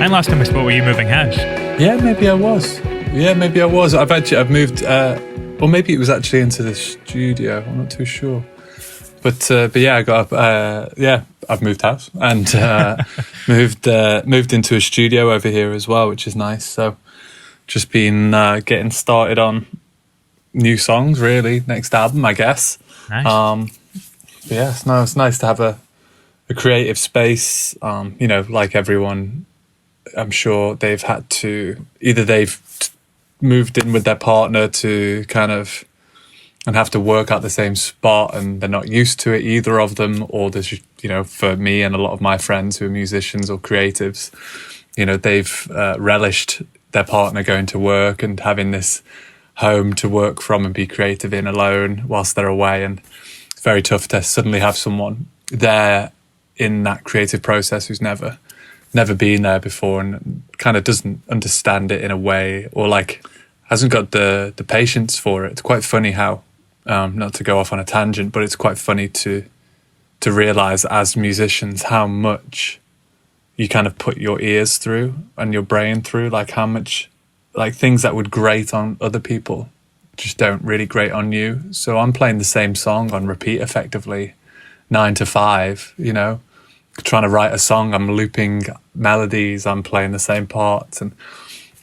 And last time we spoke, were you moving house? Yeah, maybe I was. I've moved, or maybe it was actually into the studio. I'm not too sure. But yeah, I've moved house and moved into a studio over here as well, which is nice. So just been getting started on new songs, really. Next album, I guess. Nice. But yeah, it's nice to have a creative space. Like everyone, I'm sure they've had to either they've moved in with their partner to kind of and have to work at the same spot and they're not used to it, either of them, or there's, for me and a lot of my friends who are musicians or creatives, they've relished their partner going to work and having this home to work from and be creative in alone whilst they're away. And it's very tough to suddenly have someone there in that creative process who's never been there before and kind of doesn't understand it in a way, or like hasn't got the patience for it. It's quite funny how, not to go off on a tangent, but it's quite funny to realize as musicians how much you kind of put your ears through and your brain through, like how much like things that would grate on other people just don't really grate on you. So I'm playing the same song on repeat effectively 9 to 5, trying to write a song, I'm looping melodies, I'm playing the same parts and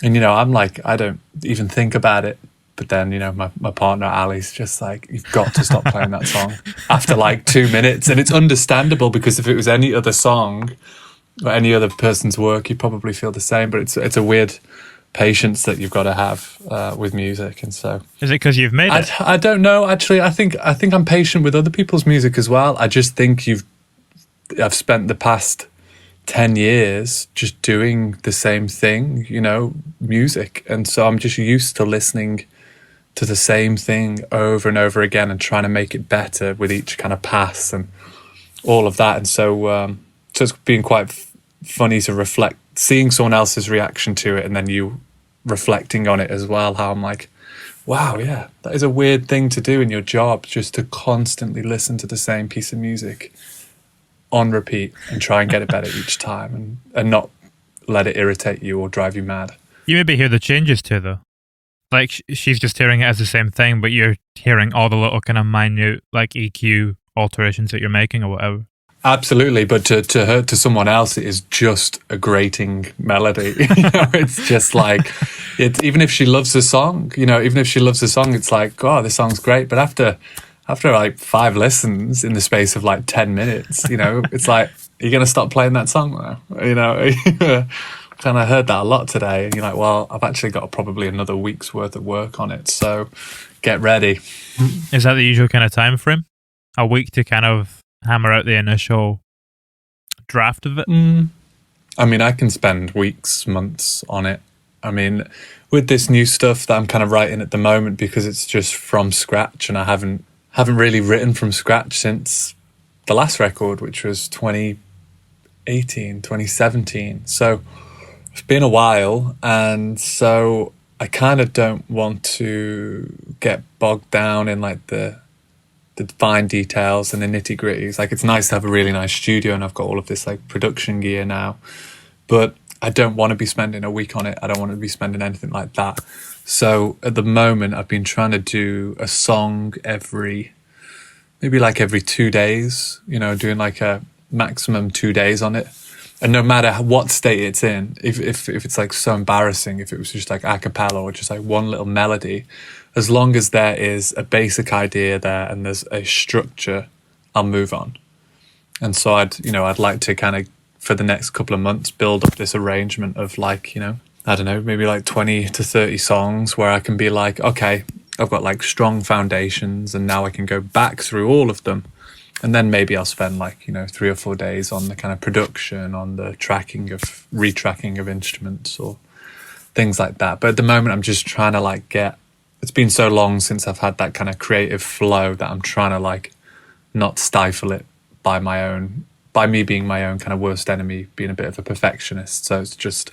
I'm like, I don't even think about it. But then, my partner, Ali's just like, you've got to stop playing that song after like 2 minutes. And it's understandable because if it was any other song or any other person's work, you'd probably feel the same. But it's a weird patience that you've got to have with music. And so... Is it because you've made it? I don't know, actually. I think I'm patient with other people's music as well. I just think I've spent the past 10 years just doing the same thing, music. And so I'm just used to listening to the same thing over and over again and trying to make it better with each kind of pass and all of that. And so it's been quite funny to reflect, seeing someone else's reaction to it and then you reflecting on it as well, how I'm like, wow, yeah, that is a weird thing to do in your job, just to constantly listen to the same piece of music on repeat and try and get it better each time and not let it irritate you or drive you mad. You maybe hear the changes too, though. Like she's just hearing it as the same thing, but you're hearing all the little kind of minute like EQ alterations that you're making or whatever. Absolutely, but to someone else, it is just a grating melody. It's just like, even if she loves the song, it's like, oh, this song's great. But after like 5 listens in the space of like 10 minutes, it's like, you're going to stop playing that song now, kind of heard that a lot today. And you're like, well, I've actually got probably another week's worth of work on it. So get ready. Is that the usual kind of time frame? A week to kind of hammer out the initial draft of it? I mean, I can spend weeks, months on it. I mean, with this new stuff that I'm kind of writing at the moment, because it's just from scratch and I haven't really written from scratch since the last record, which was 2017. So it's been a while, and so I kind of don't want to get bogged down in like the fine details and the nitty-gritties. Like, it's nice to have a really nice studio and I've got all of this like production gear now, but I don't want to be spending a week on it. I don't want to be spending anything like that. So at the moment I've been trying to do a song every 2 days, doing like a maximum 2 days on it. And no matter what state it's in, if it's like so embarrassing, if it was just like a cappella or just like one little melody, as long as there is a basic idea there and there's a structure, I'll move on. And so I'd like to kind of, for the next couple of months, build up this arrangement of like, I don't know, maybe like 20 to 30 songs where I can be like, okay, I've got like strong foundations and now I can go back through all of them. And then maybe I'll spend like, 3 or 4 days on the kind of production, on the retracking of instruments or things like that. But at the moment, I'm just trying to like it's been so long since I've had that kind of creative flow that I'm trying to like not stifle it by me being my own kind of worst enemy, being a bit of a perfectionist. So it's just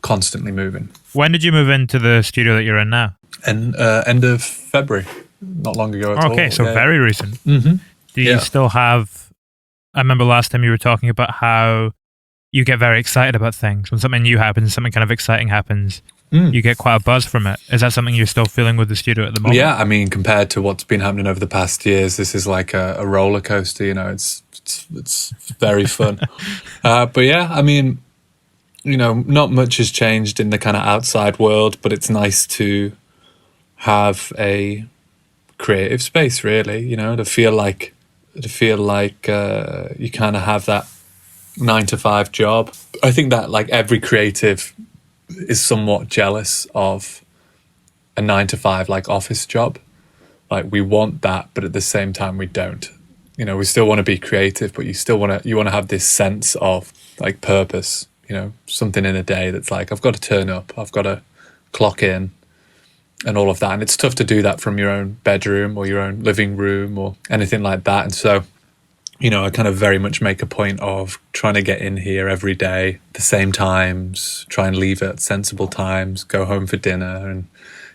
constantly moving. When did you move into the studio that you're in now? And end of February, not long ago at all. Okay, so very recent. Mm-hmm. Do you still have... I remember last time you were talking about how you get very excited about things. When something new happens, something kind of exciting happens, you get quite a buzz from it. Is that something you're still feeling with the studio at the moment? Yeah, I mean, compared to what's been happening over the past years, this is like a roller coaster. It's very fun. But yeah, I mean, not much has changed in the kind of outside world, but it's nice to have a creative space, really. To feel like you kind of have that 9-to-5 job. I think that like every creative is somewhat jealous of a 9-to-5 like office job. Like we want that, but at the same time we don't. We still want to be creative, but you want to have this sense of like purpose. Something in a day that's like, I've got to turn up, I've got to clock in, and all of that. And it's tough to do that from your own bedroom or your own living room or anything like that. And so, I kind of very much make a point of trying to get in here every day, the same times, try and leave at sensible times, go home for dinner, and,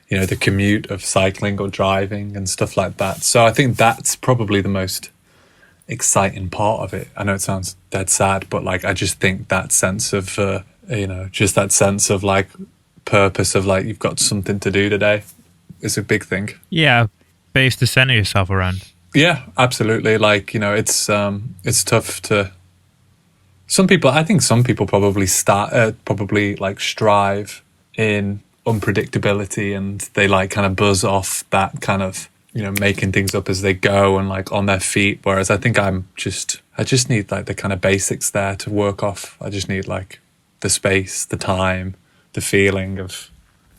the commute of cycling or driving and stuff like that. So I think that's probably the most exciting part of it. I know it sounds dead sad, but like I just think that sense of just that sense of like purpose of like you've got something to do today is a big thing. Yeah, base to center yourself around. Yeah, absolutely. Like it's tough to. I think some people probably like strive in unpredictability, and they like kind of buzz off that kind of making things up as they go and like on their feet. Whereas I think I just need like the kind of basics there to work off. I just need like the space, the time, the feeling of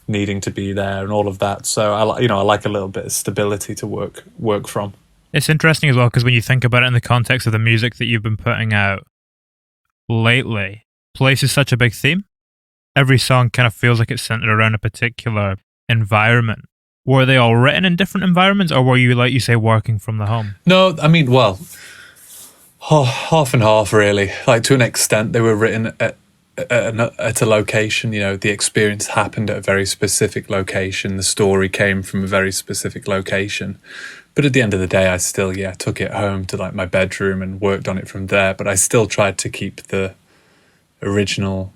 needing to be there and all of that. So I like a little bit of stability to work from. It's interesting as well, because when you think about it in the context of the music that you've been putting out lately, place is such a big theme. Every song kind of feels like it's centered around a particular environment. Were they all written in different environments, or were you, like you say, working from the home? No, I mean, well, half and half, really. Like to an extent, they were written at a location. The experience happened at a very specific location. The story came from a very specific location. But at the end of the day, I still, took it home to like my bedroom and worked on it from there. But I still tried to keep the original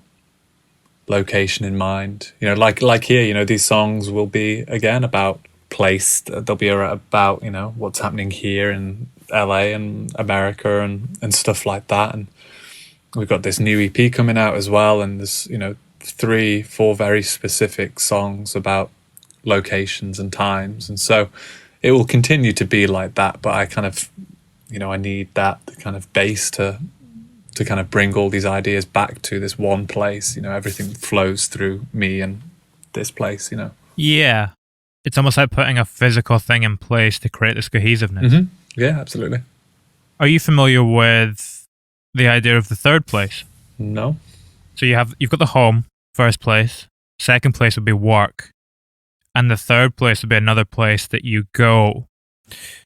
location in mind. Like here, these songs will be again about place. They'll be about what's happening here in LA and America and stuff like that. And we've got this new EP coming out as well, and there's 3-4 very specific songs about locations and times, and so it will continue to be like that. But I kind of I need that kind of base to kind of bring all these ideas back to this one place. Everything flows through me and this place. Yeah, it's almost like putting a physical thing in place to create this cohesiveness. Mm-hmm. Yeah, absolutely. Are you familiar with the idea of the third place? No. So you've got the home, first place. Second place would be work. And the third place would be another place that you go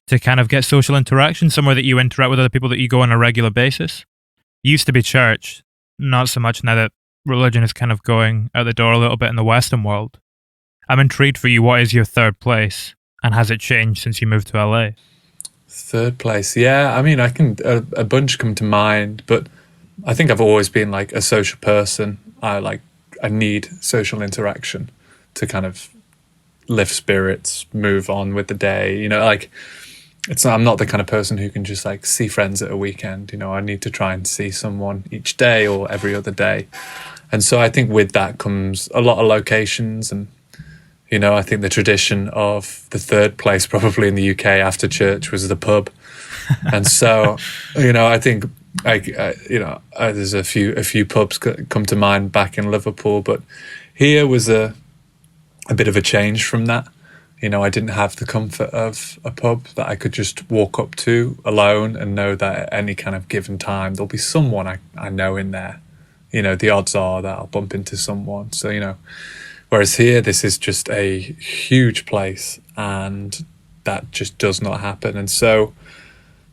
to kind of get social interaction, somewhere that you interact with other people that you go on a regular basis. Used to be church, not so much now that religion is kind of going out the door a little bit in the Western world. I'm intrigued for you. What is your third place, and has it changed since you moved to LA? Third place, yeah. I mean, a bunch come to mind, but I think I've always been like a social person. I need social interaction to kind of lift spirits, move on with the day. I'm not the kind of person who can just like see friends at a weekend. I need to try and see someone each day or every other day. And so I think with that comes a lot of locations. And, I think the tradition of the third place probably in the UK after church was the pub. And so, I think there's a few pubs come to mind back in Liverpool, but here was a bit of a change from that. I didn't have the comfort of a pub that I could just walk up to alone and know that at any kind of given time there'll be someone I know in there. The odds are that I'll bump into someone. So, whereas here, this is just a huge place and that just does not happen. And so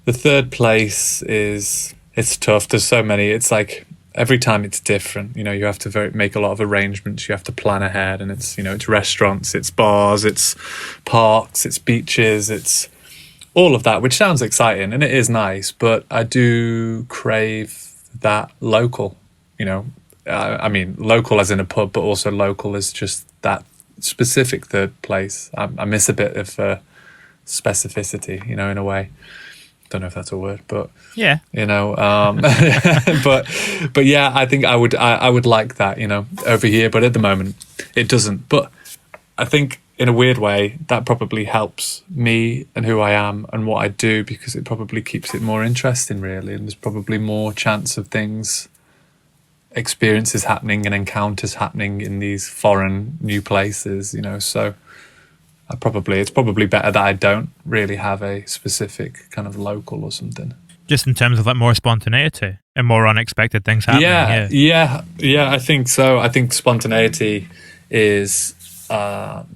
the third place it's tough. There's so many. It's like every time it's different. You have to make a lot of arrangements. You have to plan ahead, and it's it's restaurants, it's bars, it's parks, it's beaches, it's all of that, which sounds exciting and it is nice. But I do crave that local I mean, local as in a pub, but also local as just that specific third place. I miss a bit of specificity, in a way. Don't know if that's a word, but Yeah. but yeah, I think I would like that, over here. But at the moment, it doesn't. But I think in a weird way, that probably helps me and who I am and what I do, because it probably keeps it more interesting, really. And there's probably more chance of experiences happening and encounters happening in these foreign new places, so it's probably better that I don't really have a specific kind of local or something. Just in terms of like more spontaneity and more unexpected things happening. Yeah, I think so. I think spontaneity is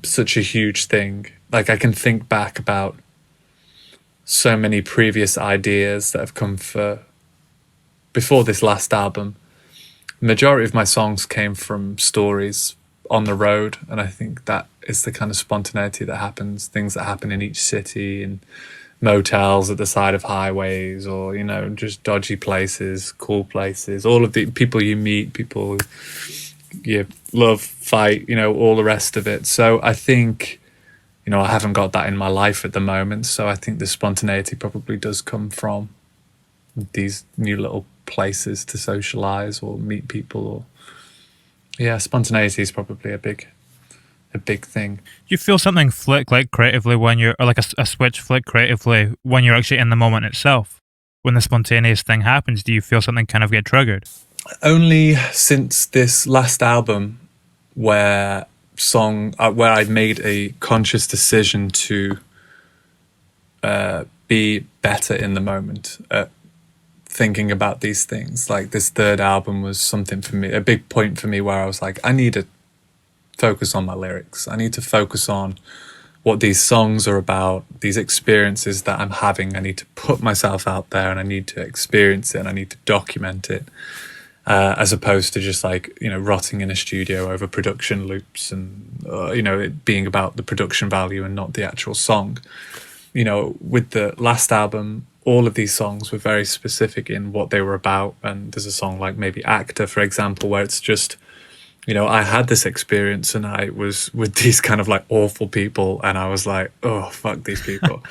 such a huge thing. Like, I can think back about so many previous ideas that have come before this last album. The majority of my songs came from stories on the road, and I think that is the kind of spontaneity that happens, things that happen in each city, in motels at the side of highways, or just dodgy places, cool places, all of the people you meet, people you love, fight, all the rest of it. So I think I haven't got that in my life at the moment, so I think the spontaneity probably does come from these new little places to socialize or meet people. Or spontaneity is probably a big thing. Do you feel something flick like creatively when you're, or like a switch flick creatively when you're actually in the moment itself? When the spontaneous thing happens, do you feel something kind of get triggered? Only since this last album, where I'd made a conscious decision to be better in the moment at thinking about these things. Like, this third album was something for me, a big point for me, where I was like, I need to focus on my lyrics. I need to focus on what these songs are about, these experiences that I'm having. I need to put myself out there, and I need to experience it, and I need to document it, as opposed to just rotting in a studio over production loops and it being about the production value and not the actual song. With the last album, all of these songs were very specific in what they were about. And there's a song like maybe Actor, for example, where it's just, I had this experience and I was with these kind of like awful people, and I was like, oh, fuck these people.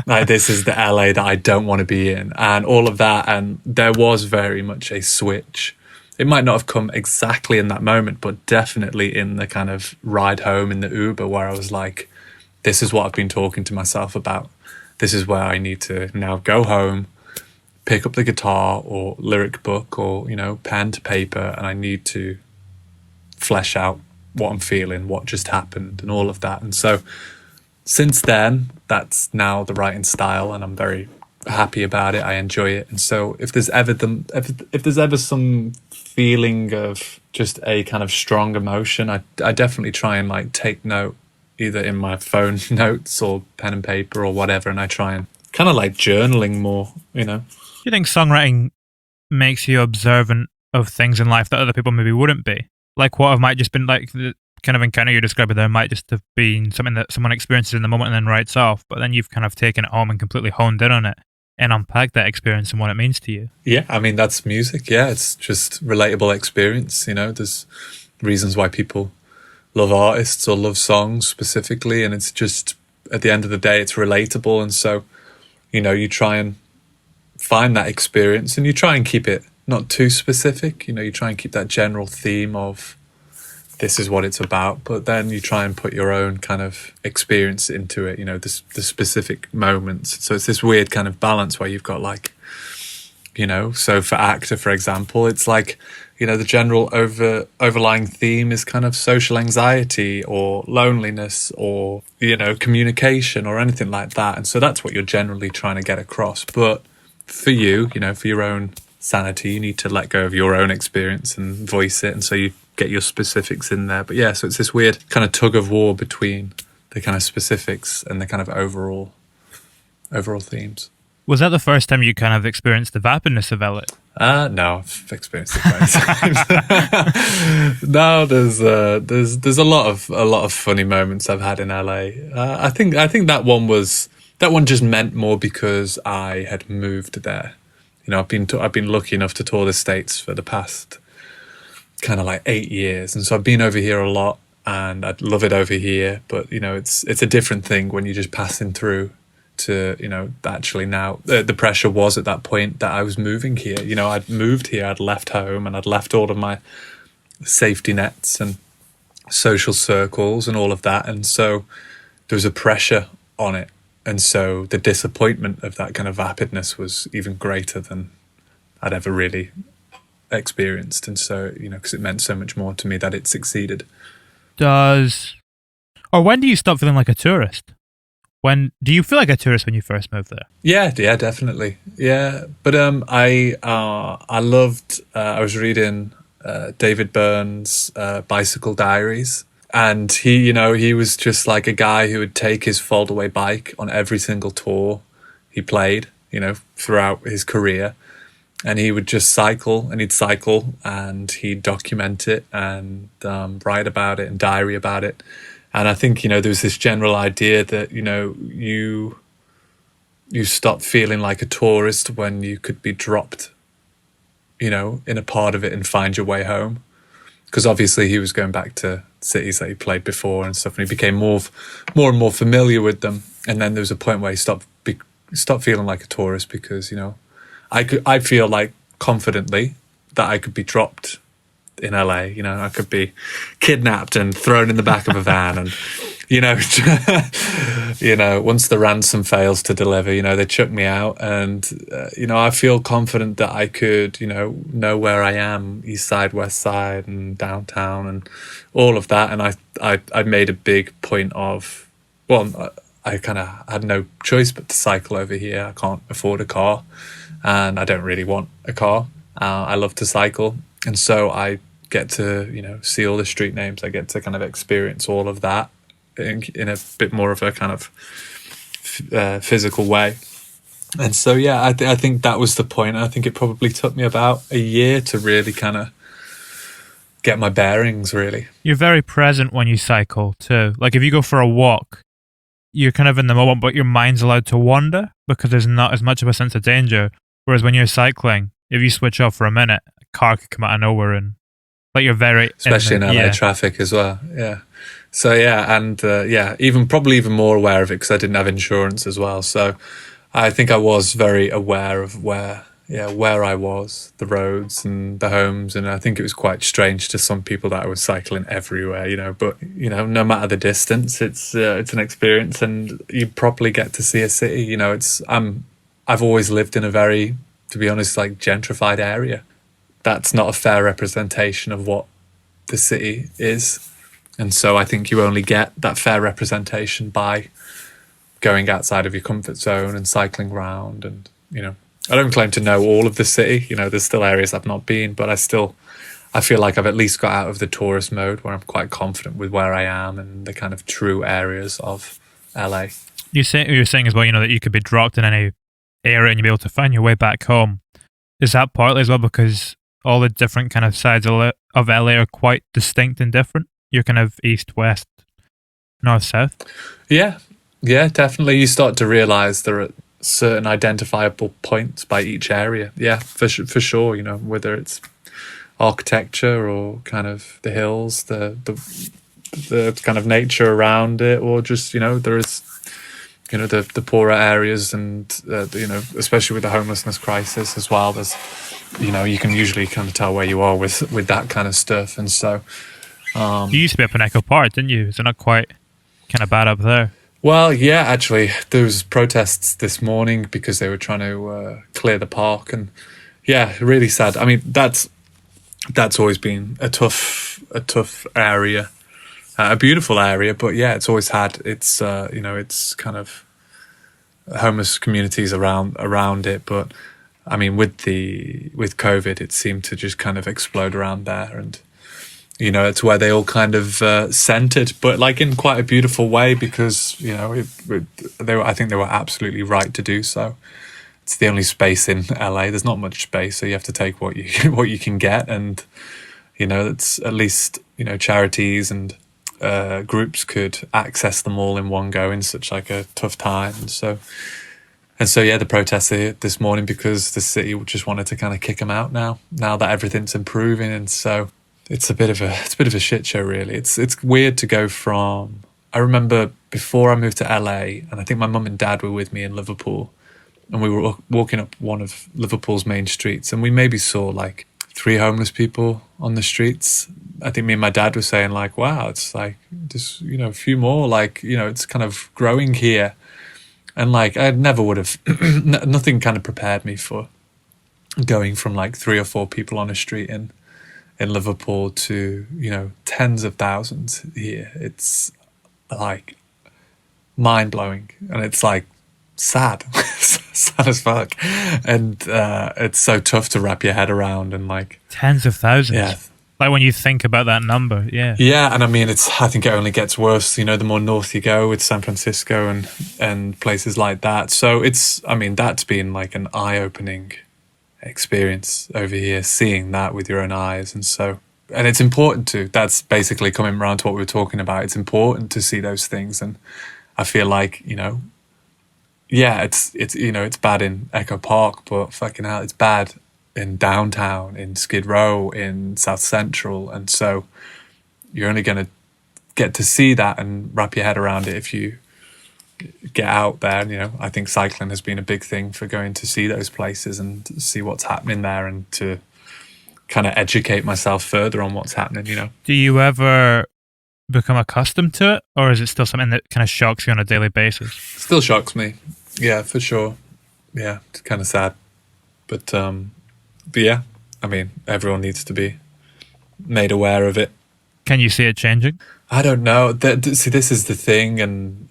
Like, this is the LA that I don't want to be in, and all of that. And there was very much a switch. It might not have come exactly in that moment, but definitely in the kind of ride home in the Uber, where I was like, this is what I've been talking to myself about. This is where I need to now go home, pick up the guitar or lyric book or, pen to paper, and I need to flesh out what I'm feeling, what just happened, and all of that. And so since then, that's now the writing style, and I'm very happy about it. I enjoy it. And so if there's ever some feeling of just a kind of strong emotion, I definitely try and take note, either in my phone notes or pen and paper or whatever, and I try and kind of journaling more, Do you think songwriting makes you observant of things in life that other people maybe wouldn't be? Like, what might just been the kind of encounter you're describing there might just have been something that someone experiences in the moment and then writes off, but then you've kind of taken it home and completely honed in on it and unpacked that experience and what it means to you. Yeah, I mean, that's music. Yeah, it's just relatable experience. There's reasons why people love artists or love songs specifically, and it's just, at the end of the day, it's relatable. And so you try and find that experience, and you try and keep it not too specific. You try and keep that general theme of this is what it's about, but then you try and put your own kind of experience into it, the specific moments. So it's this weird kind of balance where you've got so for Actor, for example, it's the general overlying theme is kind of social anxiety or loneliness or, communication or anything like that. And so that's what you're generally trying to get across. But for you, for your own sanity, you need to let go of your own experience and voice it. And so you get your specifics in there. But yeah, so it's this weird kind of tug of war between the kind of specifics and the kind of overall themes. Was that the first time you kind of experienced the vapidness of LA? No, I've experienced it many times. No, there's a lot of funny moments I've had in LA. I think that one just meant more because I had moved there. I've been lucky enough to tour the States for the past kind of like 8 years. And so I've been over here a lot, and I'd love it over here. But, you know, it's a different thing when you're just passing through to, you know, actually now the pressure was at that point that I was moving here. You know, I'd moved here, I'd left home, and I'd left all of my safety nets and social circles and all of that. And so there was a pressure on it. And so the disappointment of that kind of vapidness was even greater than I'd ever really experienced. And so, you know, because it meant so much more to me that it succeeded. When do you stop feeling like a tourist? When do you feel like a tourist when you first moved there? Yeah, definitely. Yeah, but I loved. I was reading David Byrne's Bicycle Diaries, and he was just like a guy who would take his foldaway bike on every single tour he played, you know, throughout his career, and he would just cycle, and he'd document it and write about it and diary about it. And I think, you know, there was this general idea that, you know, you stop feeling like a tourist when you could be dropped, you know, in a part of it and find your way home. Because obviously he was going back to cities that he played before and stuff, and he became more and more familiar with them. And then there was a point where he stopped feeling like a tourist, because, you know, I feel like confidently that I could be dropped in LA. You know, I could be kidnapped and thrown in the back of a van, and you know, you know, once the ransom fails to deliver, you know, they chuck me out, and you know, I feel confident that I could, you know where I am, east side, west side, and downtown, and all of that. And I made a big point of, well, I kind of had no choice but to cycle over here. I can't afford a car, and I don't really want a car. I love to cycle. And so I get to, you know, see all the street names. I get to kind of experience all of that in a bit more of a kind of physical way. And so, yeah, I think that was the point. I think it probably took me about a year to really kind of get my bearings, really. You're very present when you cycle too. Like if you go for a walk, you're kind of in the moment, but your mind's allowed to wander because there's not as much of a sense of danger. Whereas when you're cycling, if you switch off for a minute, a car could come out of nowhere, and like you're very, especially in LA traffic as well. Yeah. So yeah, and probably even more aware of it because I didn't have insurance as well. So I think I was very aware of where I was, the roads and the homes, and I think it was quite strange to some people that I was cycling everywhere, you know. But you know, no matter the distance, it's an experience, and you properly get to see a city. You know, I've always lived in a very, to be honest, like gentrified area. That's not a fair representation of what the city is. And so I think you only get that fair representation by going outside of your comfort zone and cycling around. And, you know, I don't claim to know all of the city. You know, there's still areas I've not been, but I feel like I've at least got out of the tourist mode where I'm quite confident with where I am and the kind of true areas of LA. You're saying as well, you know, that you could be dropped in any area and you'll be able to find your way back home. Is that partly as well because all the different kind of sides of LA are quite distinct and different? You're kind of east, west, north, south? Yeah, definitely. You start to realize there are certain identifiable points by each area. Yeah, for sure. You know, whether it's architecture or kind of the hills, the kind of nature around it, or just, you know, there is, you know, the poorer areas, and you know, especially with the homelessness crisis as well. There's, you know, you can usually kind of tell where you are with that kind of stuff. And so you used to be up in Echo Park, didn't you? Is it not quite kind of bad up there? Well, yeah, actually, there was protests this morning because they were trying to clear the park, and yeah, really sad. I mean, that's always been a tough area, a beautiful area, but yeah, it's always had its you know, it's kind of homeless communities around it. But I mean, with COVID, it seemed to just kind of explode around there, and you know, it's where they all kind of centered, but like in quite a beautiful way, because, you know, I think they were absolutely right to do so. It's the only space in LA. There's not much space, so you have to take what you can get, and you know, it's at least, you know, charities and groups could access them all in one go in such like a tough time. And so yeah, the protests this morning because the city just wanted to kind of kick them out now that everything's improving. And so it's a bit of a shit show, really. It's weird to go from. I remember before I moved to LA, and I think my mum and dad were with me in Liverpool, and we were walking up one of Liverpool's main streets, and we maybe saw like 3 homeless people on the streets. I think me and my dad were saying like, wow, it's like just, a few more, like, it's kind of growing here. And like, I never would have, nothing kind of prepared me for going from like 3 or 4 people on a street in Liverpool to, tens of thousands here. It's like mind blowing, and it's like sad, sad as fuck. And it's so tough to wrap your head around, and like tens of thousands. Yeah. Like when you think about that number, yeah. Yeah, and I mean, I think it only gets worse, the more north you go with San Francisco and places like that. So that's been like an eye-opening experience over here, seeing that with your own eyes. And it's important that's basically coming around to what we were talking about. It's important to see those things. And I feel like, it's bad in Echo Park, but fucking hell, it's bad in downtown, in Skid Row, in South Central. And so you're only going to get to see that and wrap your head around it if you get out there. And, I think cycling has been a big thing for going to see those places and see what's happening there, and to kind of educate myself further on what's happening, Do you ever become accustomed to it, or is it still something that kind of shocks you on a daily basis? Still shocks me. Yeah, for sure. Yeah, it's kind of sad. But yeah, I mean, everyone needs to be made aware of it. Can you see it changing? I don't know. See, this is the thing, and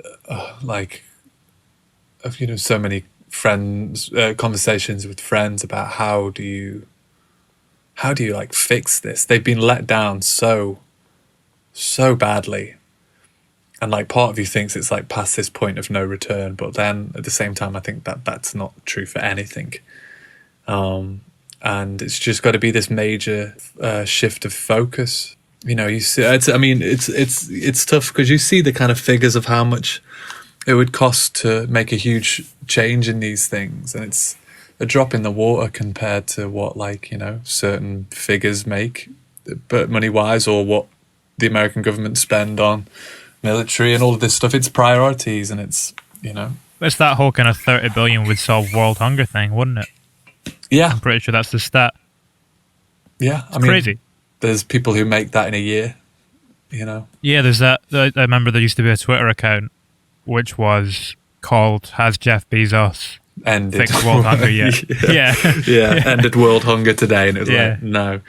so many friends, conversations with friends about how do you like fix this? They've been let down so badly, and like part of you thinks it's like past this point of no return, but then at the same time, I think that's not true for anything. And it's just got to be this major shift of focus. You see, it's tough because you see the kind of figures of how much it would cost to make a huge change in these things, and it's a drop in the water compared to what certain figures make, but money wise, or what the American government spend on military and all of this stuff. It's priorities, and it's It's that whole kind of 30 billion would solve world hunger thing, wouldn't it? Yeah, I'm pretty sure that's the stat. Yeah, crazy. There's people who make that in a year, Yeah, there's that. I remember there used to be a Twitter account which was called "Has Jeff Bezos ended fixed world hunger yet?" yeah, ended world hunger today, and it was like no.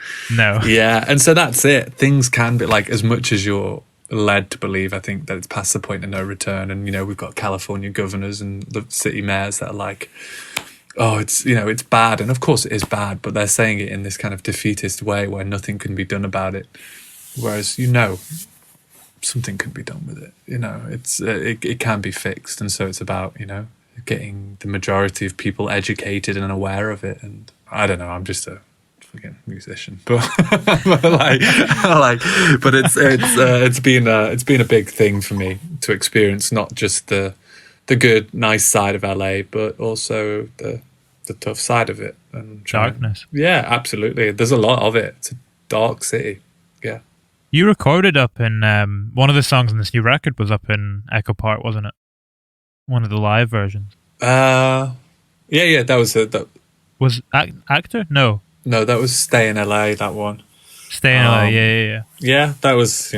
Yeah, and so that's it. Things can be like, as much as you're led to believe, I think that it's past the point of no return. And we've got California governors and the city mayors that are like, oh, it's it's bad, and of course it is bad, but they're saying it in this kind of defeatist way where nothing can be done about it, whereas something can be done with it. It can be fixed, and so it's about getting the majority of people educated and aware of it. And I don't know, I'm just a fucking musician, but but it's been a big thing for me to experience not just the good, nice side of LA, but also the tough side of it. And darkness. Yeah, absolutely. There's a lot of it. It's a dark city. Yeah. You recorded up in one of the songs on this new record was up in Echo Park, wasn't it? One of the live versions. Yeah. That was that. Was Actor? No, that was Stay in LA. That one. Stay in LA. Yeah. Yeah, that was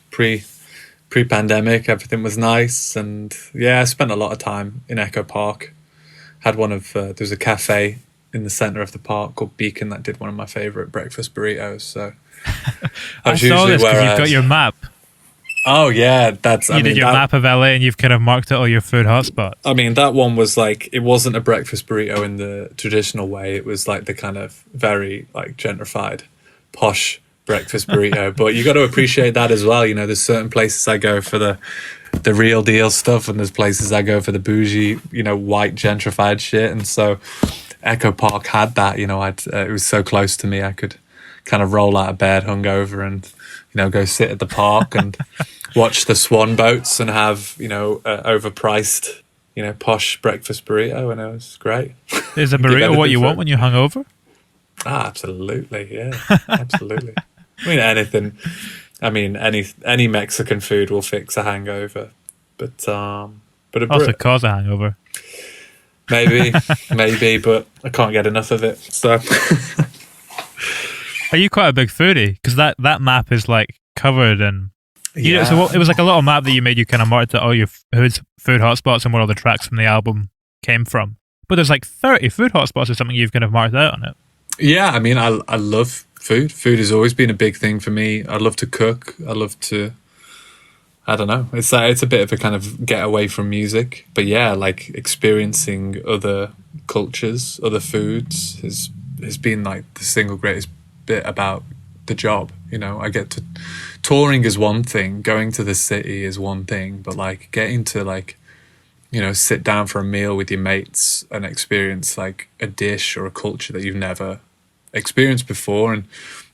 pre-pandemic. Everything was nice, and I spent a lot of time in Echo Park. Had one of there's a cafe in the center of the park called Beacon that did one of my favorite breakfast burritos. So I saw this because you've got your map. Oh yeah, you did your map of LA, and you've kind of marked out all your food hotspots. I mean, that one was like, it wasn't a breakfast burrito in the traditional way. It was like the kind of very like gentrified, posh breakfast burrito. But you got to appreciate that as well. There's certain places I go for the real deal stuff, and there's places I go for the bougie, white gentrified shit. And so Echo Park had that. It was so close to me. I could kind of roll out of bed hungover and go sit at the park and watch the swan boats and have overpriced posh breakfast burrito, and it was great. Is a burrito what you want when you're hungover? Absolutely, yeah, absolutely. I mean, anything. I mean, any Mexican food will fix a hangover, but a Also cause a hangover. maybe, but I can't get enough of it. So, Are you quite a big foodie? Because that map is like covered in. yeah. So it was like a little map that you made. You kind of marked out all your food hotspots and where all the tracks from the album came from. But there's like 30 food hotspots or something you've kind of marked out on it. Yeah, I mean, I love food. Food has always been a big thing for me. I love to cook. I love to. I don't know. It's a bit of a kind of get away from music, but yeah, like experiencing other cultures, other foods has been like the single greatest bit about the job. You know, I get to touring is one thing, going to the city is one thing, but like getting to like, you know, sit down for a meal with your mates and experience like a dish or a culture that you've never experienced before. And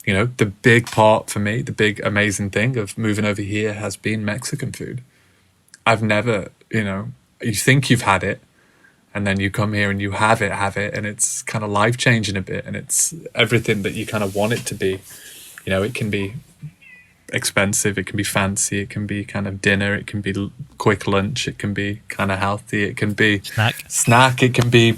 you know, the big part for me, the big amazing thing of moving over here has been Mexican food. I've never, you know, you think you've had it and then you come here and you have it, and it's kind of life-changing a bit, and it's everything that you kind of want it to be. You know, it can be expensive, it can be fancy, it can be kind of dinner, it can be quick lunch, it can be kind of healthy, it can be snack, it can be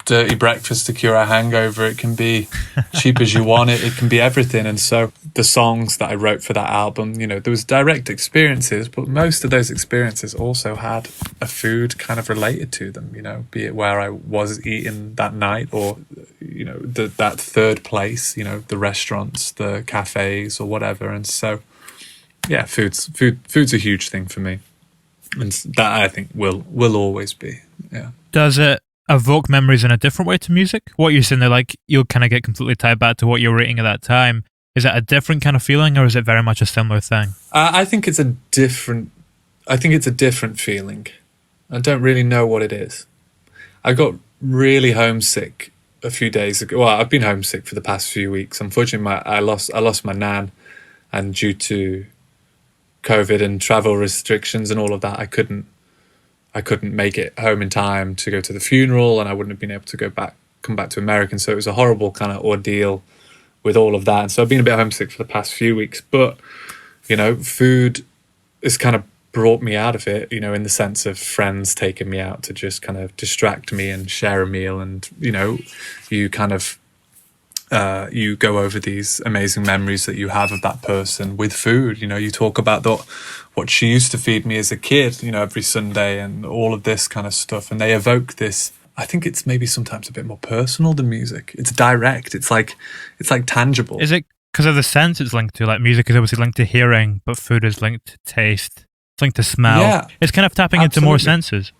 dirty breakfast to cure a hangover, it can be cheap as you want it can be everything. And so the songs that I wrote for that album, you know, there was direct experiences, but most of those experiences also had a food kind of related to them, you know, be it where I was eating that night or, you know, that third place, you know, the restaurants, the cafes or whatever. And so yeah, food's a huge thing for me, and that I think will always be. Yeah. Does it evoke memories in a different way to music? What you're saying there, like you'll kind of get completely tied back to what you're rating at that time. Is it a different kind of feeling, or is it very much a similar thing? I think it's a different feeling. I don't really know what it is. I got really homesick a few days ago. Well, I've been homesick for the past few weeks. Unfortunately, I lost my nan, and due to COVID and travel restrictions and all of that, I couldn't make it home in time to go to the funeral, and I wouldn't have been able to come back to America. So it was a horrible kind of ordeal with all of that. And so I've been a bit homesick for the past few weeks, but you know, food has kind of brought me out of it, you know, in the sense of friends taking me out to just kind of distract me and share a meal. And, you know, you kind of, you go over these amazing memories that you have of that person with food. You know, you talk about what she used to feed me as a kid, you know, every Sunday, and all of this kind of stuff. And they evoke this. I think it's maybe sometimes a bit more personal than music. It's direct. It's like tangible. Is it because of the sense it's linked to? Like music is obviously linked to hearing, but food is linked to taste. It's linked to smell. Yeah, it's kind of tapping into more senses.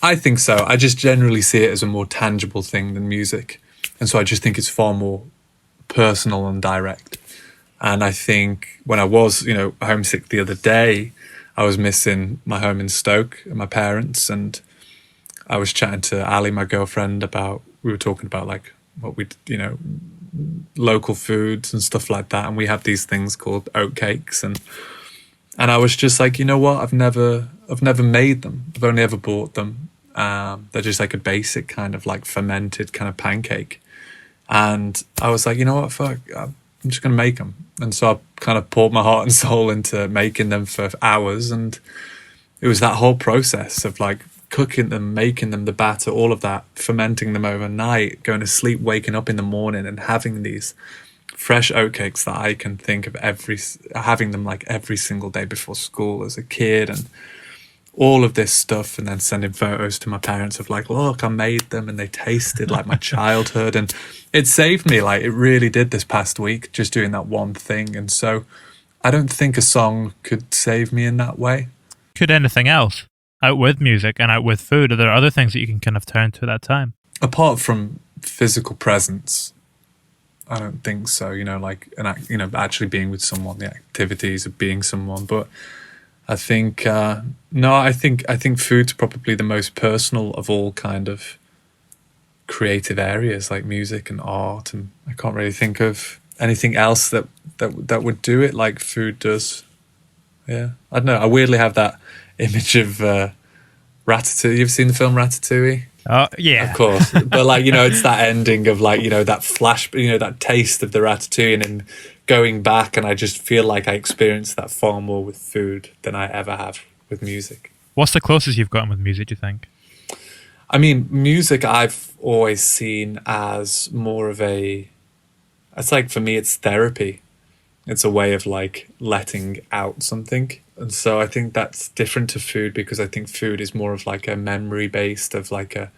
I think so. I just generally see it as a more tangible thing than music. And so I just think it's far more personal and direct. And I think when I was, you know, homesick the other day, I was missing my home in Stoke and my parents. And I was chatting to Ali, my girlfriend, we were talking about like what we, you know, local foods and stuff like that. And we have these things called Oat Cakes. And I was just like, you know what? I've never made them. I've only ever bought them. They're just like a basic kind of like fermented kind of pancake. And I was like, you know what, fuck, I'm just going to make them. And so I kind of poured my heart and soul into making them for hours. And it was that whole process of like cooking them, making them, the batter, all of that, fermenting them overnight, going to sleep, waking up in the morning and having these fresh oatcakes that I can think of having them like every single day before school as a kid, and all of this stuff, and then sending photos to my parents of like, look, I made them and they tasted like my childhood. And it saved me, like it really did this past week, just doing that one thing. And so I don't think a song could save me in that way. Could anything else? Out with music and out with food, are there other things that you can kind of turn to at that time? Apart from physical presence, I don't think so. You know, like actually being with someone, the activities of being someone. But I think I think food's probably the most personal of all kind of creative areas, like music and art. And I can't really think of anything else that would do it like food does. Yeah, I don't know. I weirdly have that image of Ratatouille. You've seen the film Ratatouille? Oh, yeah. Of course. But like, you know, it's that ending of like, you know, that flash, you know, that taste of the ratatouille and then going back, and I just feel like I experience that far more with food than I ever have with music. What's the closest you've gotten with music, do you think? I mean, music I've always seen as more of it's like, for me, it's therapy. It's a way of like letting out something. And so I think that's different to food, because I think food is more of like a memory based, of like a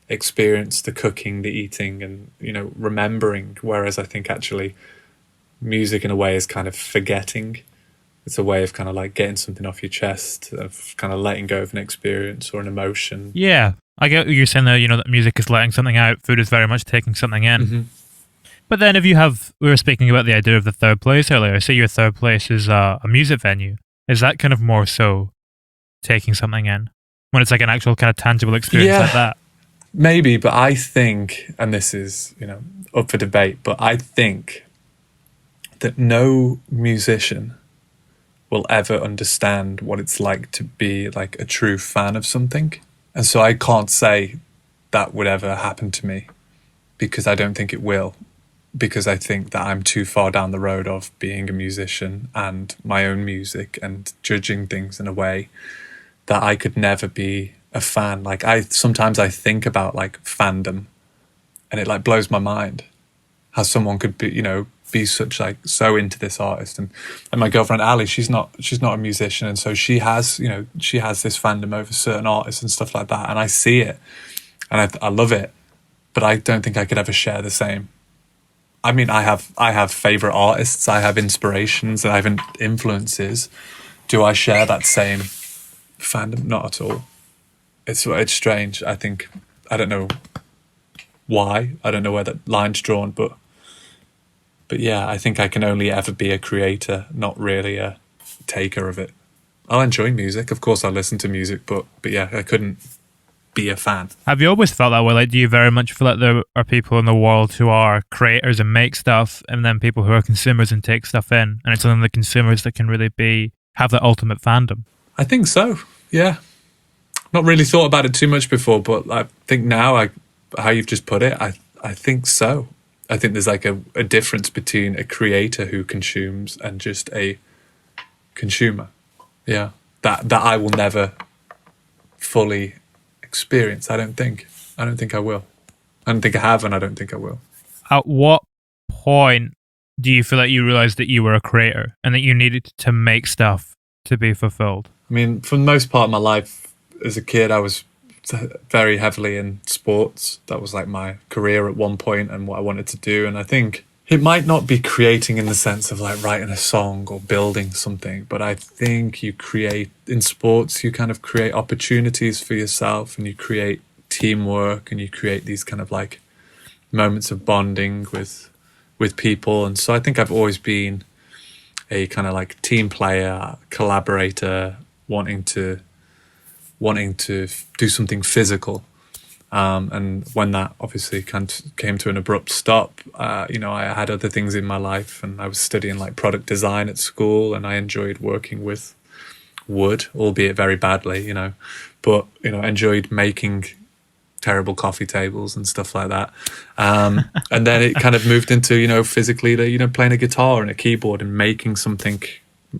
experience, the cooking, the eating, and, you know, remembering. Whereas I think actually music in a way is kind of forgetting. It's a way of kind of like getting something off your chest, of kind of letting go of an experience or an emotion. Yeah, I get what you're saying there, you know, that music is letting something out, food is very much taking something in. Mm-hmm. But then if you have, we were speaking about the idea of the third place earlier, say your third place is a music venue. Is that kind of more so taking something in? When it's like an actual kind of tangible experience like that? Maybe, but I think, and this is, you know, up for debate, but I think that no musician will ever understand what it's like to be like a true fan of something. And so I can't say that would ever happen to me, because I don't think it will. Because I think that I'm too far down the road of being a musician and my own music and judging things in a way that I could never be a fan. Like, sometimes I think about like fandom, and it like blows my mind how someone could be, you know, be such like so into this artist. And my girlfriend Ali, she's not a musician, and so she has, you know, she has this fandom over certain artists and stuff like that, and I see it and I love it, but I don't think I could ever share the same. I mean, I have favorite artists, I have inspirations, I have influences. Do I share that same fandom? Not at all. It's strange. I think, I don't know why. I don't know where that line's drawn, but yeah, I think I can only ever be a creator, not really a taker of it. I'll enjoy music, of course. I'll listen to music, but yeah, I couldn't be a fan. Have you always felt that way? Like, do you very much feel like there are people in the world who are creators and make stuff, and then people who are consumers and take stuff in, and it's only the consumers that can really have the ultimate fandom? I think so. Yeah. Not really thought about it too much before, but I think now, how you've just put it, I think so. I think there's like a difference between a creator who consumes and just a consumer. Yeah. That I will never fully experience. I don't think I will. I don't think I have, and I don't think I will. At what point do you feel like you realized that you were a creator and that you needed to make stuff to be fulfilled? I mean, for the most part of my life as a kid, I was very heavily in sports. That was like my career at one point and what I wanted to do. And I think it might not be creating in the sense of like writing a song or building something, but I think you create in sports, you kind of create opportunities for yourself, and you create teamwork, and you create these kind of like moments of bonding with people. And so I think I've always been a kind of like team player, collaborator, wanting to do something physical. And when that obviously came to an abrupt stop, you know, I had other things in my life, and I was studying like product design at school, and I enjoyed working with wood, albeit very badly, you know, but, you know, enjoyed making terrible coffee tables and stuff like that. And then it kind of moved into, you know, physically, you know, playing a guitar and a keyboard and making something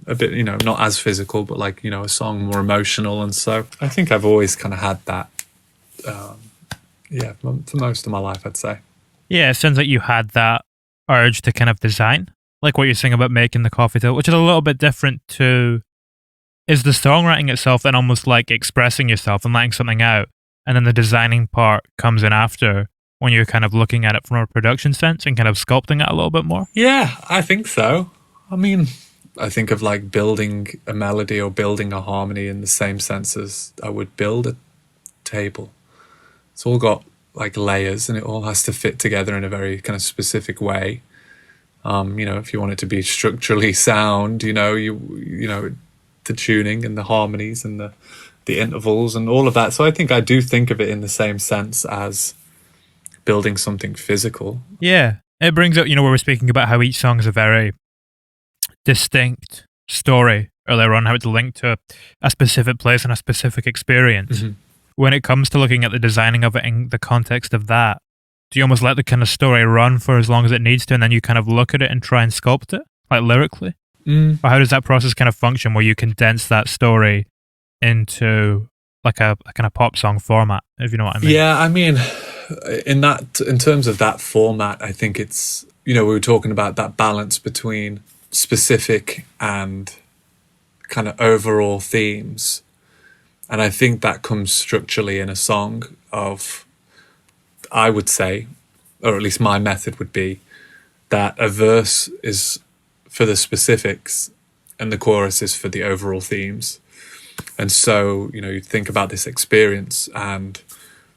a bit, you know, not as physical, but like, you know, a song more emotional. And so I think I've always kind of had that, for most of my life, I'd say. Yeah, it sounds like you had that urge to kind of design, like what you're saying about making the coffee table, which is a little bit different to, is the songwriting itself then almost like expressing yourself and letting something out, and then the designing part comes in after, when you're kind of looking at it from a production sense and kind of sculpting it a little bit more? Yeah, I think so. I mean, I think of like building a melody or building a harmony in the same sense as I would build a table. It's all got like layers, and it all has to fit together in a very kind of specific way. You know, if you want it to be structurally sound, you know, you know, the tuning and the harmonies and the intervals and all of that. So I think I do think of it in the same sense as building something physical. Yeah, it brings up, you know, where we're speaking about how each song is a very distinct story earlier on, how it's linked to a specific place and a specific experience. Mm-hmm. When it comes to looking at the designing of it in the context of that, Do you almost let the kind of story run for as long as it needs to, and then you kind of look at it and try and sculpt it, like lyrically? Or how does that process kind of function, where you condense that story into like a kind of pop song format, if you know what I mean? Yeah, I mean, in terms of that format, I think it's, we were talking about that balance between specific and kind of overall themes. And I think that comes structurally in a song of, I would say, or at least my method would be, that a verse is for the specifics and the chorus is for the overall themes. And so, you think about this experience and,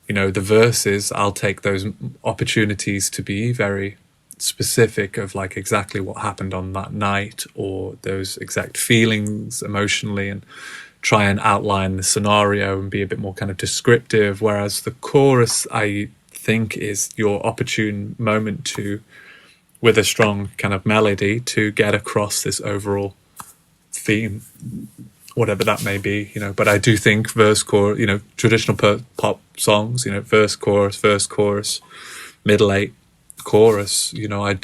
the verses, I'll take those opportunities to be very specific of like exactly what happened on that night or those exact feelings emotionally, and try and outline the scenario and be a bit more kind of descriptive. Whereas the chorus, I think, is your opportune moment to, with a strong kind of melody, to get across this overall theme, whatever that may be, But I do think verse, chorus, traditional pop songs, verse, chorus, middle eight, chorus,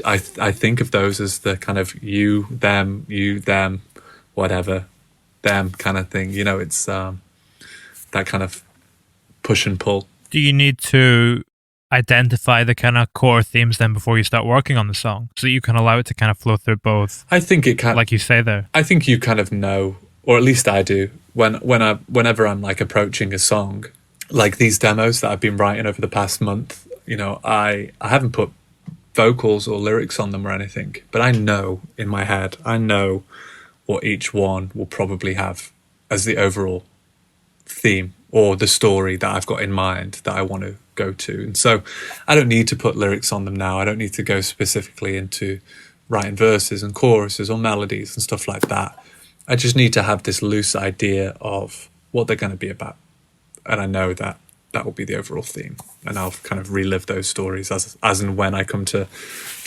I think of those as the kind of you, them, whatever, them kind of thing. It's that kind of push and pull. Do you need to identify the kind of core themes then before you start working on the song, so that you can allow it to kind of flow through both? I think it can, like you say there. I think you kind of know, or at least I do, whenever I'm like approaching a song, like these demos that I've been writing over the past month, I haven't put vocals or lyrics on them or anything, but I know in my head, I know what each one will probably have as the overall theme or the story that I've got in mind that I want to go to. And so I don't need to put lyrics on them now. I don't need to go specifically into writing verses and choruses or melodies and stuff like that. I just need to have this loose idea of what they're going to be about. And I know that that will be the overall theme. And I'll kind of relive those stories as and when I come to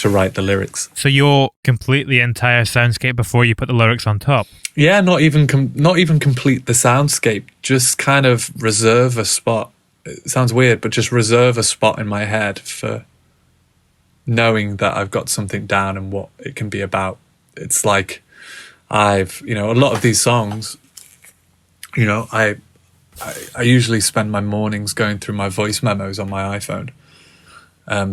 write the lyrics. So you'll complete the entire soundscape before you put the lyrics on top? Yeah, not even complete the soundscape. Just kind of reserve a spot. It sounds weird, but just reserve a spot in my head for knowing that I've got something down and what it can be about. It's like a lot of these songs, I usually spend my mornings going through my voice memos on my iPhone,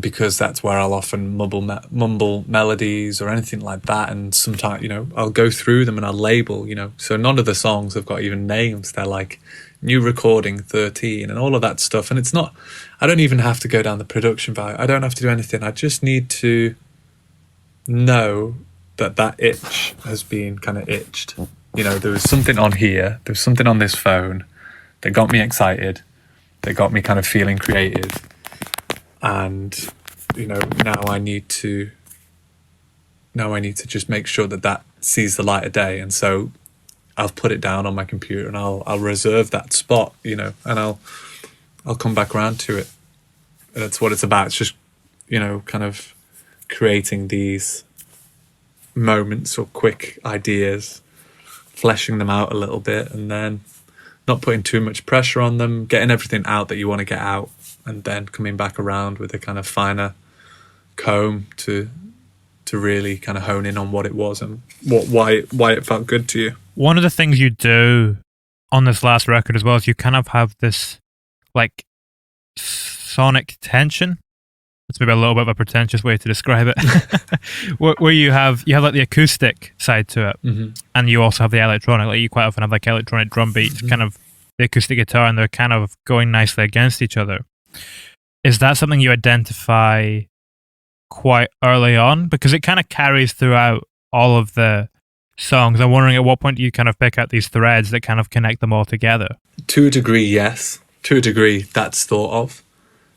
because that's where I'll often mumble melodies or anything like that. And sometimes, I'll go through them and I'll label, so none of the songs have got even names. They're like new recording 13 and all of that stuff. And it's not, I don't even have to go down the production value. I don't have to do anything. I just need to know that itch has been kind of itched. There was something on here, there was something on this phone that got me excited, that got me kind of feeling creative. And, now I need to just make sure that sees the light of day. And so I'll put it down on my computer and I'll reserve that spot, and I'll come back around to it. And that's what it's about. It's just, kind of creating these moments or quick ideas, fleshing them out a little bit, and then not putting too much pressure on them, getting everything out that you want to get out, and then coming back around with a kind of finer comb to really kind of hone in on what it was and why it felt good to you. One of the things you do on this last record as well is you kind of have this like sonic tension. It's maybe a little bit of a pretentious way to describe it. where you have like the acoustic side to it, mm-hmm. and you also have the electronic. Like you quite often have like electronic drum beats, mm-hmm. kind of the acoustic guitar, and they're kind of going nicely against each other. Is that something you identify quite early on? Because it kind of carries throughout all of the songs. I'm wondering at what point do you kind of pick out these threads that kind of connect them all together? To a degree, yes. To a degree, that's thought of.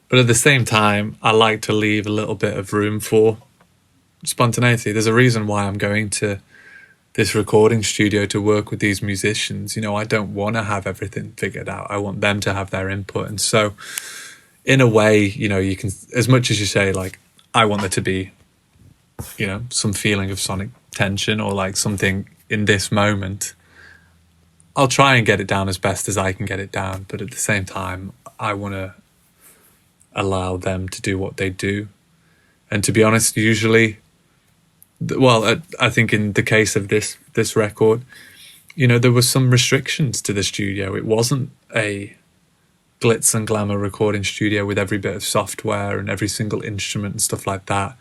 But at the same time, I like to leave a little bit of room for spontaneity. There's a reason why I'm going to this recording studio to work with these musicians. I don't want to have everything figured out. I want them to have their input. And so in a way, you can, as much as you say, like, I want there to be, some feeling of sonic tension or like something in this moment, I'll try and get it down as best as I can get it down. But at the same time, I want allow them to do what they do. And to be honest, usually, well, I think in the case of this record, you know, there were some restrictions to the studio. It wasn't a glitz and glamour recording studio with every bit of software and every single instrument and stuff like that.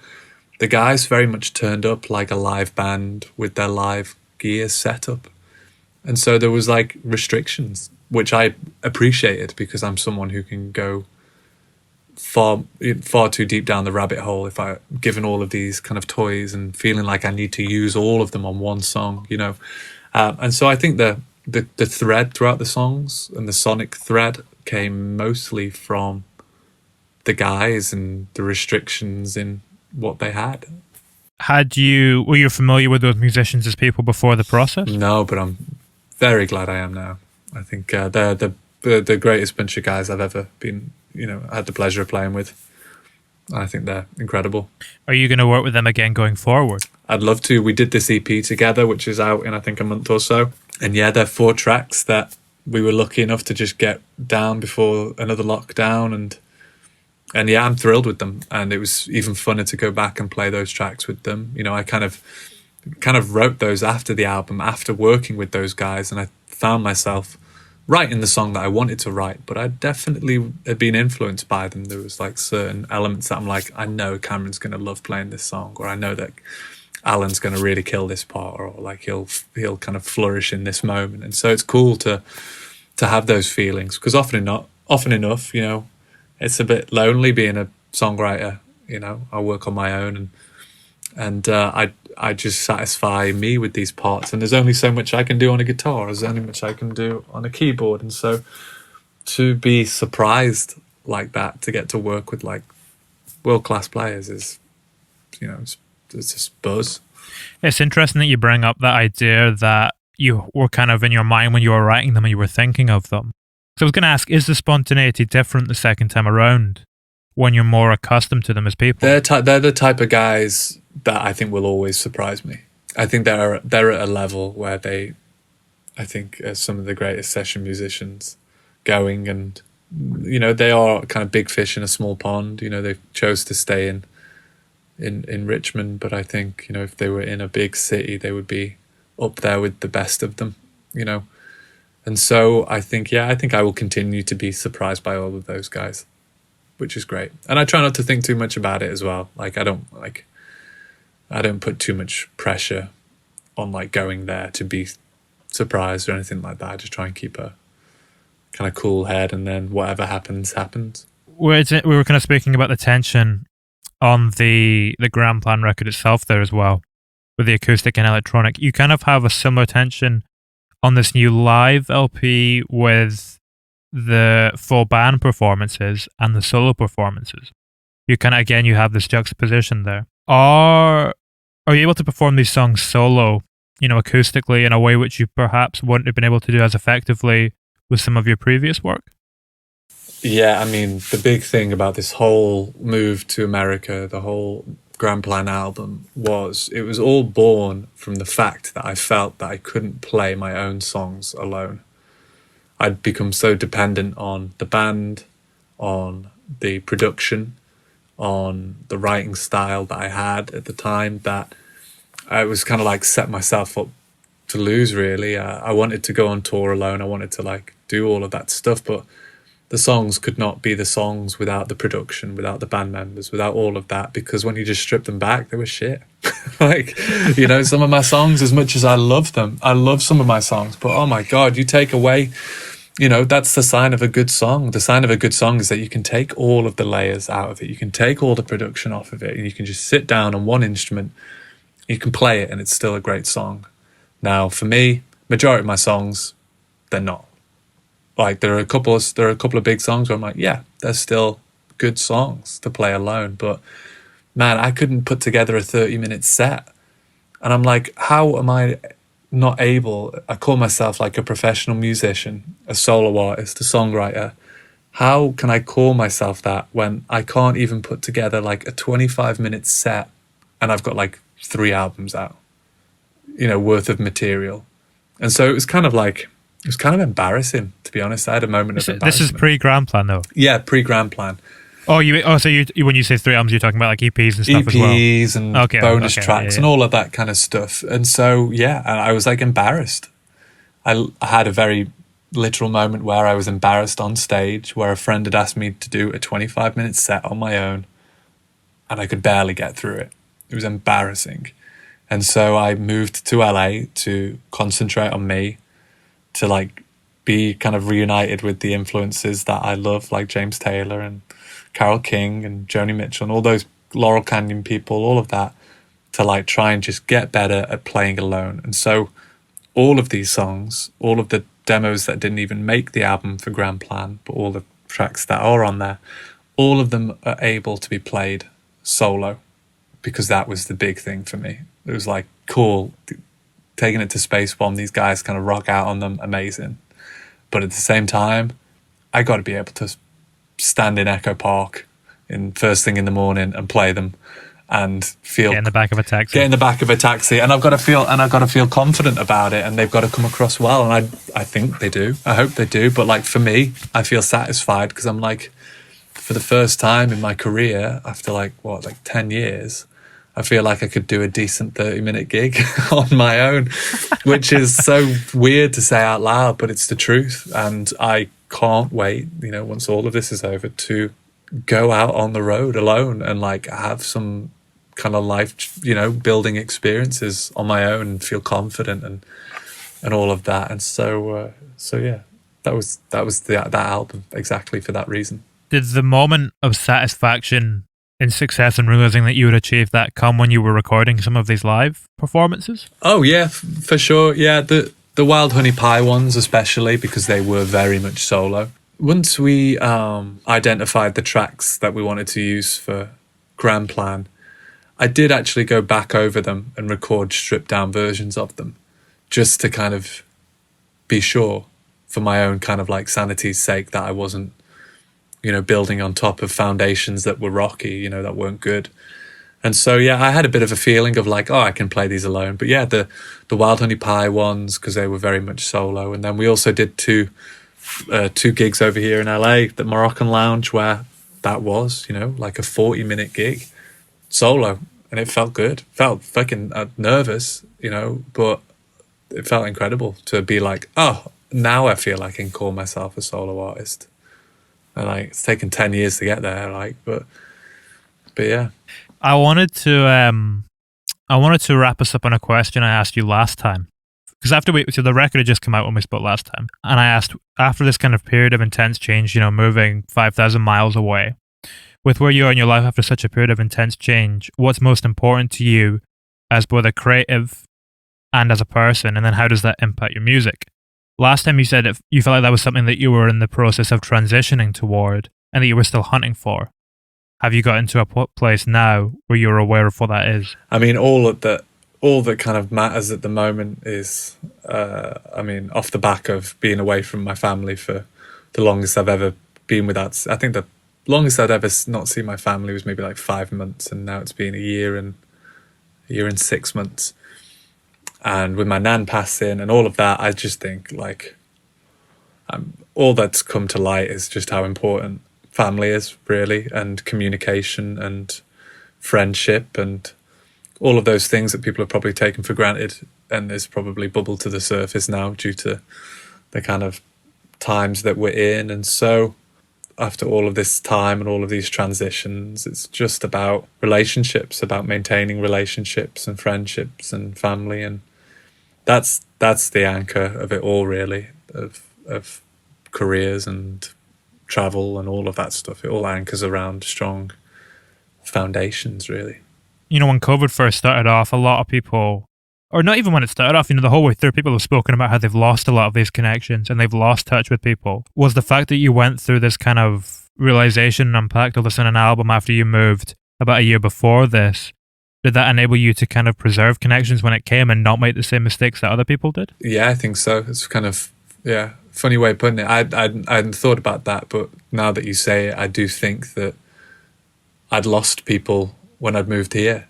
The guys very much turned up like a live band with their live gear set up. And so there was like restrictions, which I appreciated because I'm someone who can go far too deep down the rabbit hole if I given all of these kind of toys and feeling like I need to use all of them on one song, you know. And so I think the thread throughout the songs and the sonic thread came mostly from the guys and the restrictions in what they had. Were you familiar with those musicians as people before the process? No, but I'm very glad I am now. I think they're the greatest bunch of guys I've ever been, you know, had the pleasure of playing with. I think they're incredible. Are you going to work with them again going forward? I'd love to. We did this EP together, which is out in, I think, a month or so. And yeah, they're 4 tracks that we were lucky enough to just get down before another lockdown. And yeah, I'm thrilled with them. And it was even funner to go back and play those tracks with them. You know, I kind of wrote those after the album, after working with those guys. And I found myself writing the song that I wanted to write, but I definitely had been influenced by them. There was like certain elements that I'm like, I know Cameron's going to love playing this song, or I know that Alan's going to really kill this part, or like he'll kind of flourish in this moment. And so it's cool to have those feelings, because often enough, you know, it's a bit lonely being a songwriter. You know, I work on my own, and I just satisfy me with these parts, and there's only so much I can do on a guitar, there's only much I can do on a keyboard. And so to be surprised like that, to get to work with like world-class players is, you know, it's just buzz. It's interesting that you bring up that idea that you were kind of in your mind when you were writing them and you were thinking of them. So I was going to ask, is the spontaneity different the second time around when you're more accustomed to them as people? They're the type of guys that I think will always surprise me. I think they're at a level where they, I think, are some of the greatest session musicians going, and you know, they are kind of big fish in a small pond. You know, they chose to stay in Richmond, but I think, you know, if they were in a big city, they would be up there with the best of them, you know. And so I think I will continue to be surprised by all of those guys, which is great. And I try not to think too much about it as well. Like I don't put too much pressure on like going there to be surprised or anything like that. I just try and keep a kind of cool head, and then whatever happens. We were kind of speaking about the tension on the Grand Plan record itself there as well, with the acoustic and electronic. You kind of have a similar tension on this new live LP with the full band performances and the solo performances. You have this juxtaposition there. Are you able to perform these songs solo, you know, acoustically in a way which you perhaps wouldn't have been able to do as effectively with some of your previous work? Yeah, I mean, the big thing about this whole move to America, the whole Grand Plan album, it was all born from the fact that I felt that I couldn't play my own songs alone. I'd become so dependent on the band, on the production, on the writing style that I had at the time, that I was kind of like set myself up to lose, really. I wanted to go on tour alone. I wanted to like do all of that stuff, but the songs could not be the songs without the production, without the band members, without all of that, because when you just strip them back, they were shit. Like, you know, some of my songs, as much as I love them, I love some of my songs, but oh my God, you take away, you know, that's the sign of a good song. The sign of a good song is that you can take all of the layers out of it. You can take all the production off of it, and you can just sit down on one instrument, you can play it, and it's still a great song. Now, for me, majority of my songs, they're not. Like there are a couple of big songs where I'm like, yeah, they're still good songs to play alone. But man, I couldn't put together a 30-minute set. And I'm like, how am I not able? I call myself like a professional musician, a solo artist, a songwriter. How can I call myself that when I can't even put together like a 25-minute set, and I've got like 3 albums out, you know, worth of material? And so it was kind of embarrassing, to be honest. I had a moment of embarrassment. This is pre-Grand Plan, though. Yeah, pre-Grand Plan. So when you say 3 albums, you're talking about like EPs and stuff as well. EPs and bonus tracks and all of that kind of stuff. And so, yeah, I was like embarrassed. I had a very literal moment where I was embarrassed on stage, where a friend had asked me to do a 25-minute set on my own, and I could barely get through it. It was embarrassing. And so I moved to LA to concentrate on me, to like be kind of reunited with the influences that I love, like James Taylor and Carole King and Joni Mitchell and all those Laurel Canyon people, all of that, to like try and just get better at playing alone. And so all of these songs, all of the demos that didn't even make the album for Grand Plan, but all the tracks that are on there, all of them are able to be played solo, because that was the big thing for me. It was like, cool, taking it to Space Bomb, these guys kind of rock out on them, amazing. But at the same time, I got to be able to stand in Echo Park in first thing in the morning and play them and feel get in the back of a taxi, and I've got to feel confident about it, and they've got to come across well, and I think they do. I hope they do. But like for me, I feel satisfied because I'm like, for the first time in my career, after like 10 years, I feel like I could do a decent 30-minute gig on my own, which is so weird to say out loud, but it's the truth. And I can't wait, once all of this is over, to go out on the road alone and like have some kind of life, building experiences on my own and feel confident and all of that. And so yeah, that was that album exactly for that reason. Did the moment of satisfaction in success and realizing that you had achieved that come when you were recording some of these live performances? Oh yeah, for sure. Yeah, the Wild Honey Pie ones especially, because they were very much solo. Once we identified the tracks that we wanted to use for Grand Plan, I did actually go back over them and record stripped down versions of them, just to kind of be sure, for my own kind of like sanity's sake, that I wasn't building on top of foundations that were rocky, that weren't good. And so, yeah, I had a bit of a feeling of like, I can play these alone. But yeah, the Wild Honey Pie ones, because they were very much solo. And then we also did two gigs over here in LA, the Moroccan Lounge, where that was, like a 40-minute gig solo. And it felt good. Felt fucking nervous, but it felt incredible to be like, now I feel I can call myself a solo artist. And like, it's taken 10 years to get there, like, but yeah. I wanted to wrap us up on a question I asked you last time, because so the record had just come out when we spoke last time, and I asked, after this kind of period of intense change, moving 5,000 miles away, with where you are in your life after such a period of intense change, what's most important to you as both a creative and as a person, and then how does that impact your music? Last time you said you felt like that was something that you were in the process of transitioning toward and that you were still hunting for. Have you got into a place now where you're aware of what that is? I mean, all that kind of matters at the moment is, off the back of being away from my family for the longest I've ever been without. I think the longest I'd ever not seen my family was maybe like 5 months, and now it's been a year and 6 months. And with my nan passing and all of that, I just think like all that's come to light is just how important family is, really, and communication and friendship and all of those things that people have probably taken for granted, and is probably bubbled to the surface now due to the kind of times that we're in. And so after all of this time and all of these transitions, it's just about relationships, about maintaining relationships and friendships and family, and that's the anchor of it all, really, of careers and travel and all of that stuff. It all anchors around strong foundations, really. When COVID first started off, a lot of people, or not even when it started off, the whole way through, people have spoken about how they've lost a lot of these connections and they've lost touch with people. Was the fact that you went through this kind of realization and unpacked all this in an album after you moved about a year before this, did that enable you to kind of preserve connections when it came and not make the same mistakes that other people did? Yeah, I think so. It's kind of, funny way of putting it. I hadn't thought about that, but now that you say it, I do think that I'd lost people when I'd moved here.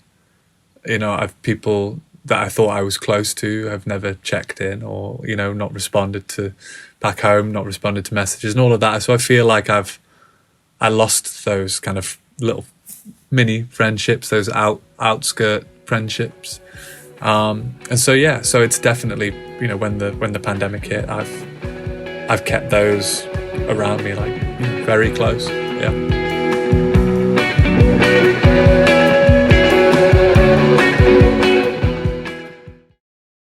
I've people that I thought I was close to have never checked in, or, not responded to back home, not responded to messages and all of that. So I feel like I've I lost those kind of little mini friendships, those outskirt friendships. And so so it's definitely, when the pandemic hit, I've kept those around me, like, very close. Yeah.